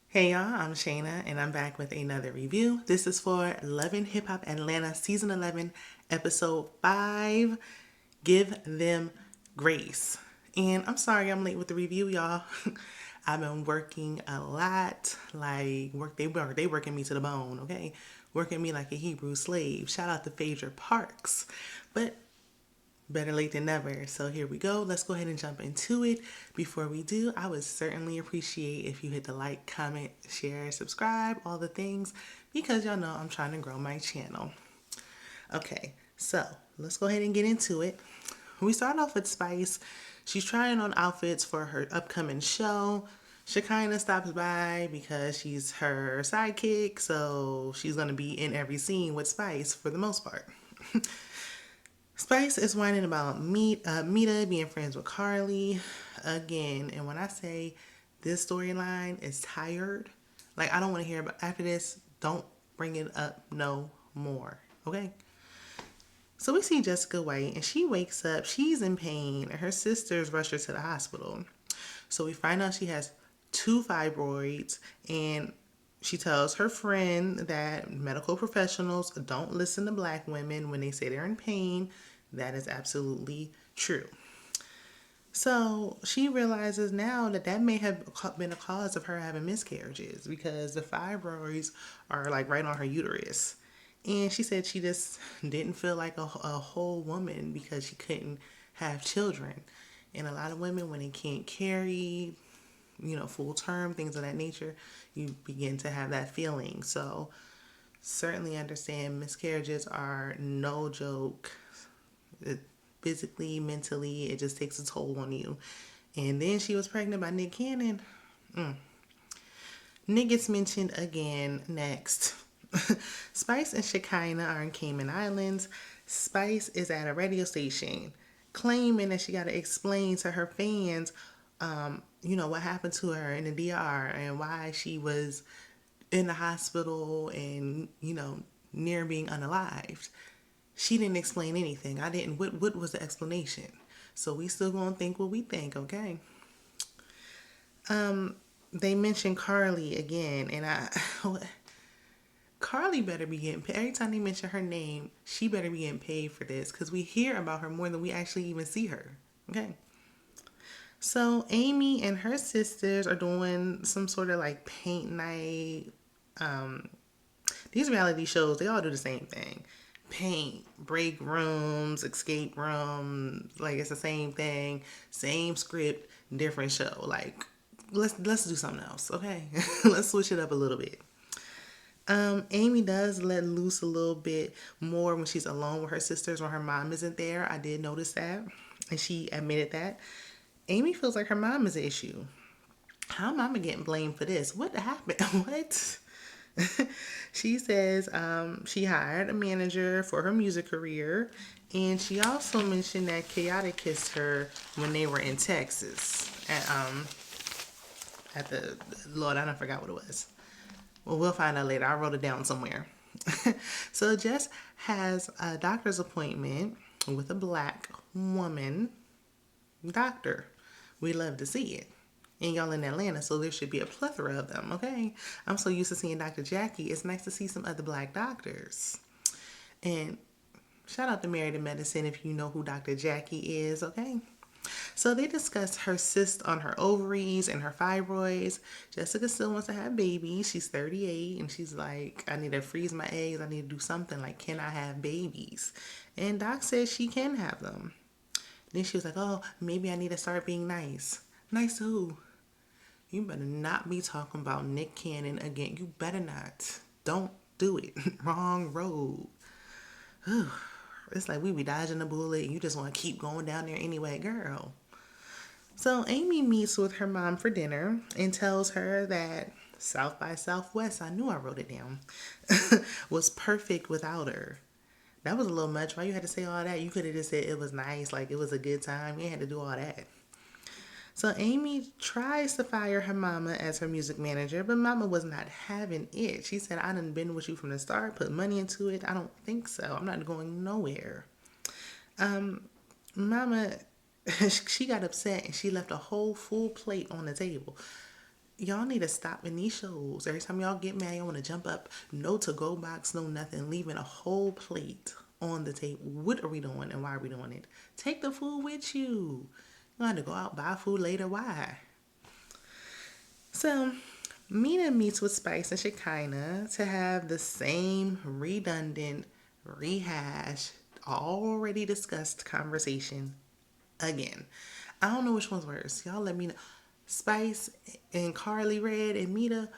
Hey y'all, I'm Shayna and I'm back with another review. This is for Love and Hip Hop Atlanta Season 11, Episode 5, Give Them Grace. And I'm sorry I'm late with the review, y'all. I've been working a lot, they working me to the bone, okay? Working me like a Hebrew slave. Shout out to Phaedra Parks. But better late than never. So here we go. Let's go ahead and jump into it. Before we do, I would certainly appreciate if you hit the like, comment, share, subscribe, all the things, because y'all know I'm trying to grow my channel. Okay, so let's go ahead and get into it. We start off with Spice. She's trying on outfits for her upcoming show. Shekinah stops by because she's her sidekick, so she's gonna be in every scene with Spice for the most part. Spice is whining about Meeda being friends with Carly again. And when I say this storyline is tired, like I don't want to hear about after this, don't bring it up no more. Okay? So we see Jessica White and she wakes up, she's in pain, and her sisters rush her to the hospital. So we find out she has two fibroids and she tells her friend that medical professionals don't listen to black women when they say they're in pain. That is absolutely true. So she realizes now that that may have been a cause of her having miscarriages because the fibroids are like right on her uterus. And she said she just didn't feel like a whole woman because she couldn't have children. And a lot of women, when they can't carry, full term, things of that nature, you begin to have that feeling. So certainly understand miscarriages are no joke. It, physically, mentally, it just takes a toll on you. And then she was pregnant by Nick Cannon. Nick gets mentioned again next. Spice and Shekinah are in Cayman Islands. Spice is at a radio station claiming that she got to explain to her fans, what happened to her in the DR and why she was in the hospital and, near being unalived. She didn't explain anything. I didn't. What was the explanation? So we still gonna think what we think, okay? They mentioned Carly again, and Carly better be getting paid. Every time they mention her name, she better be getting paid for this because we hear about her more than we actually even see her. Okay. So Amy and her sisters are doing some sort of like paint night. Um, these reality shows, they all do the same thing. Paint, break rooms, escape rooms, like it's the same thing, same script, different show. Like let's do something else, okay? Let's switch it up a little bit. Amy does let loose a little bit more when she's alone with her sisters when her mom isn't there. I did notice that, and she admitted that. Amy feels like her mom is an issue. How mama getting blamed for this? What happened? What? She says she hired a manager for her music career, and she also mentioned that Chaotic kissed her when they were in Texas at the Lord. I don't forgot what it was. Well, we'll find out later. I wrote it down somewhere. So Jess has a doctor's appointment with a black woman doctor. We love to see it. And y'all in Atlanta, so there should be a plethora of them, okay? I'm so used to seeing Dr. Jackie. It's nice to see some other black doctors. And shout out to Married to Medicine if you know who Dr. Jackie is, okay? So they discuss her cyst on her ovaries and her fibroids. Jessica still wants to have babies. She's 38 and she's like, I need to freeze my eggs. I need to do something. Like, can I have babies? And Doc says she can have them. Then she was like, oh, maybe I need to start being nice. Nice to who? You better not be talking about Nick Cannon again. You better not. Don't do it. Wrong road. It's like we be dodging the bullet and you just want to keep going down there anyway, girl. So Amy meets with her mom for dinner and tells her that South by Southwest, I knew I wrote it down, was perfect without her. That was a little much. Why you had to say all that? You could have just said it was nice, like it was a good time. You ain't had to do all that. So Amy tries to fire her mama as her music manager, but mama was not having it. She said, I done been with you from the start, put money into it. I don't think so. I'm not going nowhere. Mama, she got upset and she left a whole full plate on the table. y'all need to stop in these shows. Every time y'all get mad, y'all want to jump up. No to-go box, no nothing. Leaving a whole plate on the table. What are we doing and why are we doing it? Take the food with you. You want to go out buy food later. Why? So, Meeda meets with Spice and Shekinah to have the same redundant, rehash, already discussed conversation again. I don't know which one's worse. Y'all let me know. Spice and Carly Red and Meeda,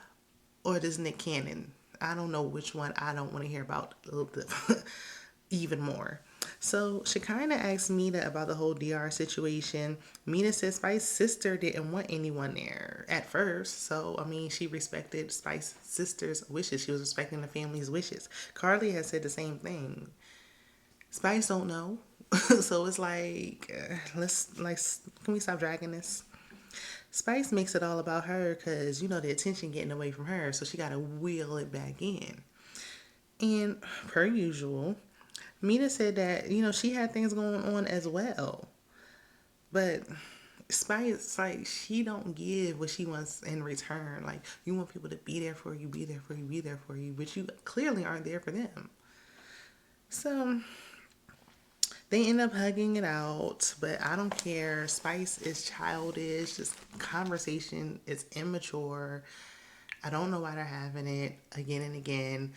or does Nick Cannon? I don't know which one I don't want to hear about even more. So Shekinah asked Meeda about the whole DR situation. Meeda said Spice's sister didn't want anyone there at first. So, I mean, she respected Spice's sister's wishes. She was respecting the family's wishes. Carly has said the same thing. Spice don't know. So it's like, can we stop dragging this? Spice makes it all about her because, the attention getting away from her. So she got to wheel it back in. And per usual, Meeda said that, she had things going on as well. But Spice, like, she don't give what she wants in return. Like, you want people to be there for you, be there for you, be there for you. But you clearly aren't there for them. So they end up hugging it out, but I don't care. Spice is childish. This conversation is immature. I don't know why they're having it again and again.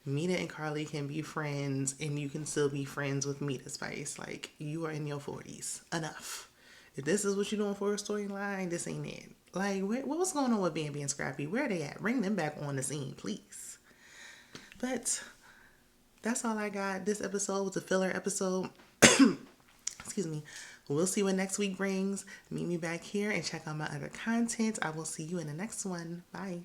Meeda and Carly can be friends, and you can still be friends with Meeda Spice. Like, you are in your 40s. Enough. If this is what you're doing for a storyline, this ain't it. Like, what's going on with Bambi and Scrappy? Where are they at? Bring them back on the scene, please. But that's all I got. This episode was a filler episode. Excuse me. We'll see what next week brings. Meet me back here and check out my other content. I will see you in the next one. Bye.